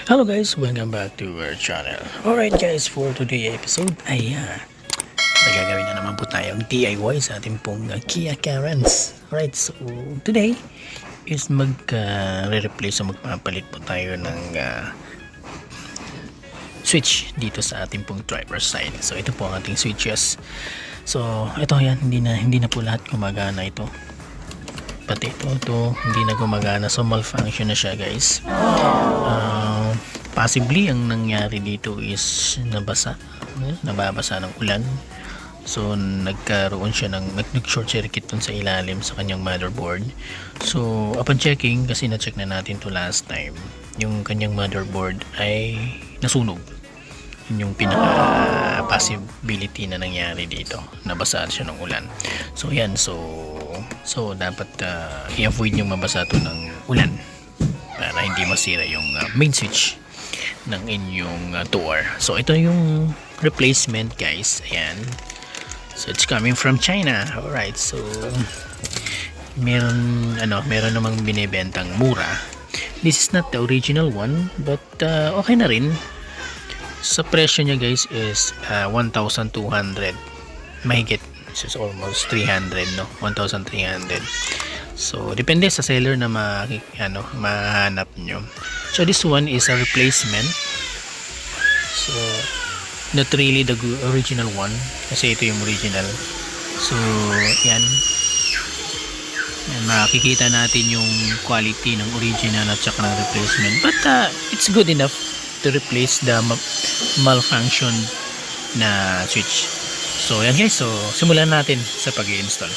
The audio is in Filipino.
Hello guys, welcome back to our channel. Alright guys, for today episode ay nagagawin na naman po tayong DIY sa ating pong Kia Carens. Alright, so today is re-replace o magpapalit po tayo ng switch dito sa ating pong driver side. So ito po ang ating switches. So ito yan, hindi na po lahat gumagana ito. Pati ito hindi na gumagana, so malfunction na siya guys. Possibly ang nangyari dito is nababasa ng ulan, so nagkaroon siya nag-short circuit dun sa ilalim sa kanyang motherboard. So upon checking, kasi na-check na natin to last time, yung kanyang motherboard ay nasunog. Yun yung pinaka possibility na nangyari dito, nabasa siya ng ulan. So yan, so dapat i-avoid yung mabasa to ng ulan para hindi masira yung main switch ng inyong door. So ito yung replacement guys, ayan. So it's coming from China. Alright, so meron namang binibentang mura. This is not the original one, but okay na rin. Sa presyo niya guys is 1,200 mahigit. This is almost 300, no? 1,300. So depende sa seller na mahanap nyo. So this one is a replacement, so not really the original one, kasi ito yung original. So yan, makikita natin yung quality ng original at saka ng replacement, but it's good enough to replace the malfunction na switch. So yan guys, so simulan natin sa pag-i-install.